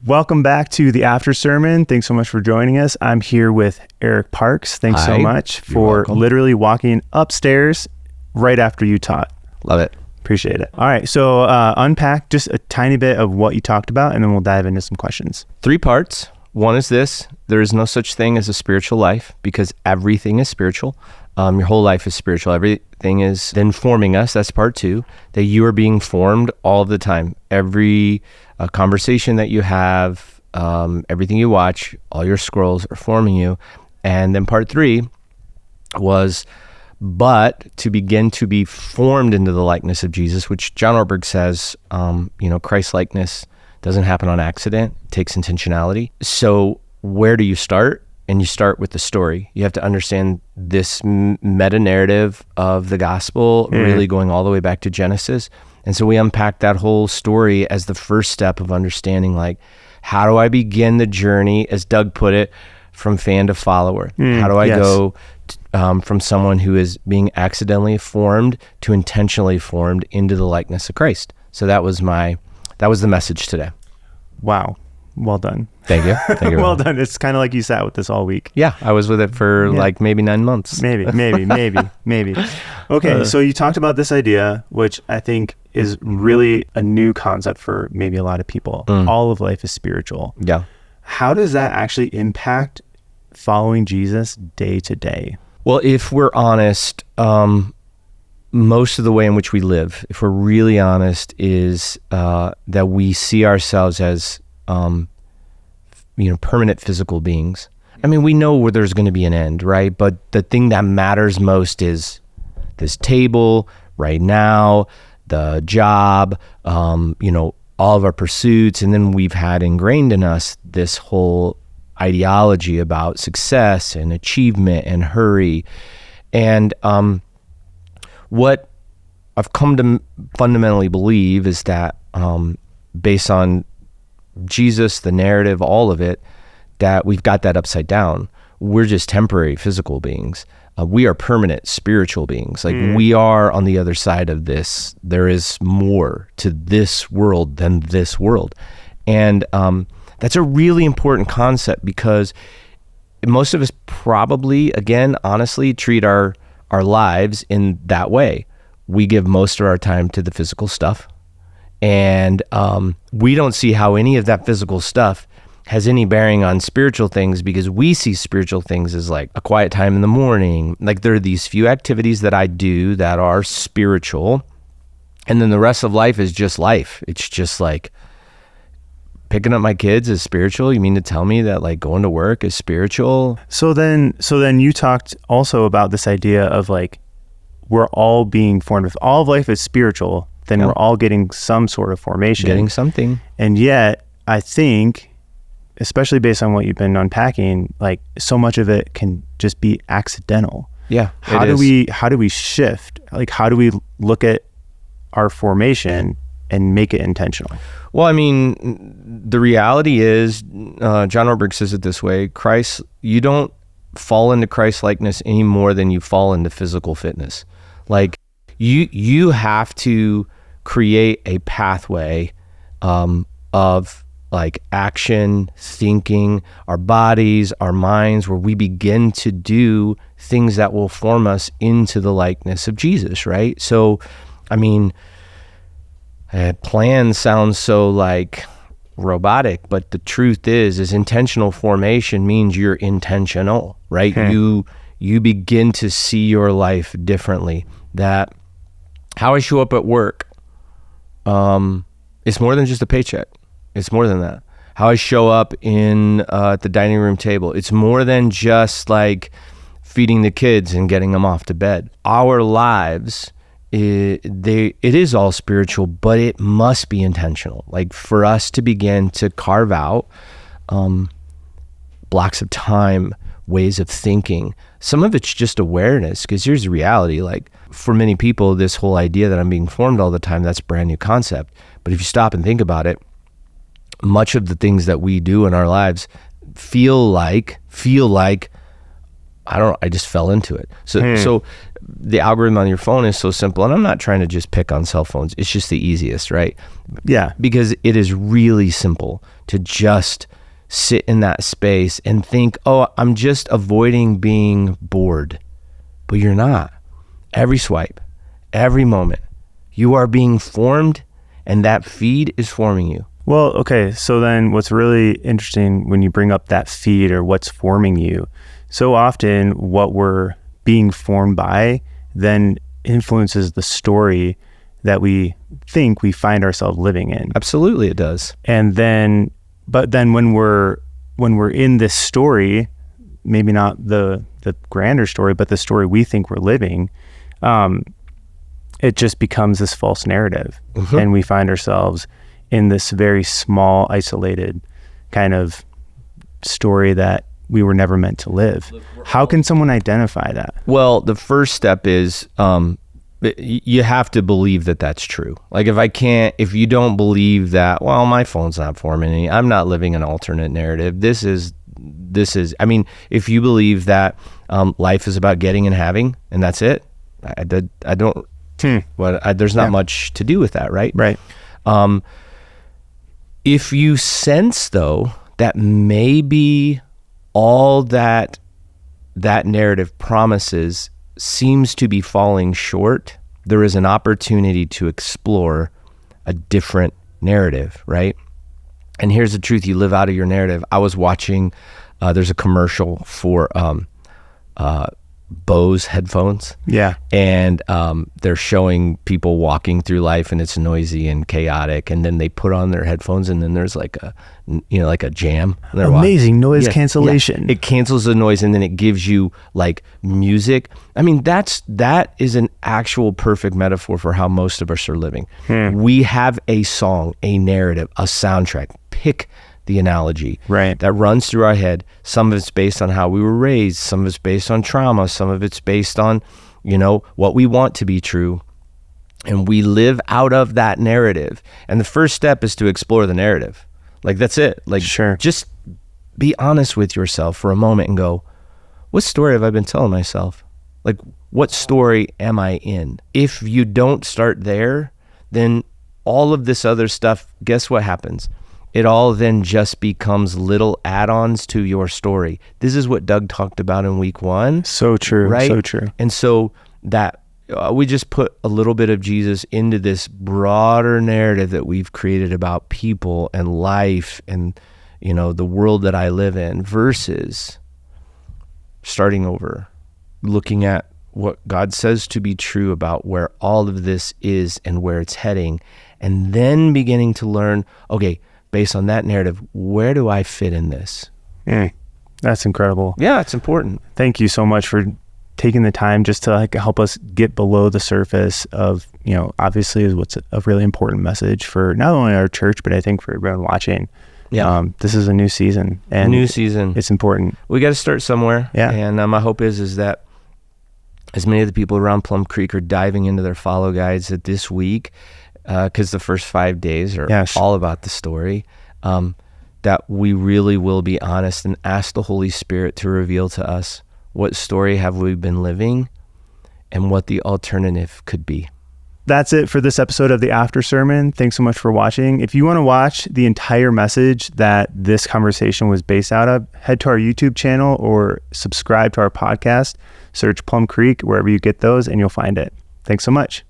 Welcome back to the After Sermon. Thanks so much for joining us. I'm here with Eric Parks. Thanks so much for literally walking upstairs right after you taught. Love it. Appreciate it. All right. So unpack just a tiny bit of what you talked about, and then we'll dive into some questions. 3 parts. One is this: there is no such thing as a spiritual life because everything is spiritual. Your whole life is spiritual. Everything is then forming us. That's part 2, that you are being formed all of the time. Every conversation that you have, everything you watch, all your scrolls are forming you. And then part 3 was, but to begin to be formed into the likeness of Jesus, which John Ortberg says, Christ-likeness doesn't happen on accident. It takes intentionality. So where do you start? And you start with the story. You have to understand this meta-narrative of the gospel, really going all the way back to Genesis. And so we unpack that whole story as the first step of understanding, like, how do I begin the journey, as Doug put it, from fan to follower? How do I go from someone who is being accidentally formed to intentionally formed into the likeness of Christ? So that was the message today. Wow. Well done. Thank you. Well done. It's kind of like you sat with this all week. Yeah, I was with it for like maybe 9 months. Maybe. Okay, so you talked about this idea, which I think is really a new concept for maybe a lot of people. All of life is spiritual. Yeah. How does that actually impact following Jesus day to day? Well, if we're honest, most of the way in which we live, if we're really honest, is that we see ourselves as permanent physical beings. I mean, we know where there's going to be an end, right? But the thing that matters most is this table right now, the job, all of our pursuits. And then we've had ingrained in us this whole ideology about success and achievement and hurry. And what I've come to fundamentally believe is that based on Jesus, the narrative, all of it, that we've got that upside down. We're just temporary physical beings. We are permanent spiritual beings. Like we are on the other side of this. There is more to this world than this world. And that's a really important concept because most of us probably, again, honestly, treat our lives in that way. We give most of our time to the physical stuff. And we don't see how any of that physical stuff has any bearing on spiritual things because we see spiritual things as like a quiet time in the morning. Like there are these few activities that I do that are spiritual. And then the rest of life is just life. It's just like picking up my kids is spiritual. You mean to tell me that like going to work is spiritual? So then you talked also about this idea of like, we're all being formed. If all of life is spiritual, then we're all getting some sort of formation. Getting something. And yet, I think, especially based on what you've been unpacking, like so much of it can just be accidental. Yeah. How do we shift? Like, how do we look at our formation and make it intentional? Well, I mean, the reality is, John Ortberg says it this way: Christ, you don't fall into Christ likeness any more than you fall into physical fitness. Like, you have to create a pathway of like action, thinking, our bodies, our minds, where we begin to do things that will form us into the likeness of Jesus, right? So, I mean, plan sounds so like robotic, but the truth is intentional formation means you're intentional, right? You begin to see your life differently. That how I show up at work, it's more than just a paycheck. It's more than that. How I show up at the dining room table, it's more than just like feeding the kids and getting them off to bed. Our lives, it is all spiritual, but it must be intentional. Like for us to begin to carve out blocks of time, ways of thinking. Some of it's just awareness, because here's the reality. Like for many people, this whole idea that I'm being formed all the time, that's a brand new concept. But if you stop and think about it, much of the things that we do in our lives feel like I just fell into it. So the algorithm on your phone is so simple, and I'm not trying to just pick on cell phones. It's just the easiest, right? Yeah. Because it is really simple to just sit in that space and think, oh, I'm just avoiding being bored. But you're not. Every swipe, every moment, you are being formed, and that feed is forming you. Well, okay. So then what's really interesting when you bring up that feed or what's forming you, so often what we're being formed by then influences the story that we think we find ourselves living in. Absolutely, it does. And then, but then when we're in this story, maybe not the grander story, but the story we think we're living, it just becomes this false narrative. Mm-hmm. And we find ourselves in this very small, isolated kind of story that we were never meant to live. How can someone identify that? Well, the first step is you have to believe that that's true. Like if you don't believe that, well, my phone's not forming me, I'm not living an alternate narrative. This is, I mean, if you believe that life is about getting and having, and that's it, there's not much to do with that, right? Right. If you sense though, that maybe all that narrative promises seems to be falling short, there is an opportunity to explore a different narrative, right? And here's the truth, you live out of your narrative. I was watching, there's a commercial for Bose headphones. Yeah. And they're showing people walking through life and it's noisy and chaotic, and then they put on their headphones and then there's like a jam. Amazing noise cancellation. Yeah. It cancels the noise and then it gives you like music. I mean, that is an actual perfect metaphor for how most of us are living. We have a song, a narrative, a soundtrack. Pick the analogy, right, that runs through our head. Some of it's based on how we were raised, some of it's based on trauma, some of it's based on, what we want to be true, and we live out of that narrative. And the first step is to explore the narrative. Like, that's it. Like, sure, just be honest with yourself for a moment and go, what story have I been telling myself? Like, what story am I in? If you don't start there, then all of this other stuff, guess what happens? It all then just becomes little add-ons to your story. This is what Doug talked about in week 1. So true, right? So true. And so that we just put a little bit of Jesus into this broader narrative that we've created about people and life and, the world that I live in, versus starting over, looking at what God says to be true about where all of this is and where it's heading, and then beginning to learn, okay, based on that narrative, where do I fit in this? That's incredible. Yeah, it's important. Thank you so much for taking the time just to help us get below the surface of, obviously is what's a really important message for not only our church, but I think for everyone watching. Yeah. This is a new season. And it's important. We got to start somewhere. Yeah. And my hope is that as many of the people around Plum Creek are diving into their follow guides that this week, because the first 5 days are all about the story, that we really will be honest and ask the Holy Spirit to reveal to us what story have we been living and what the alternative could be. That's it for this episode of the After Sermon. Thanks so much for watching. If you want to watch the entire message that this conversation was based out of, head to our YouTube channel or subscribe to our podcast. Search Plum Creek wherever you get those and you'll find it. Thanks so much.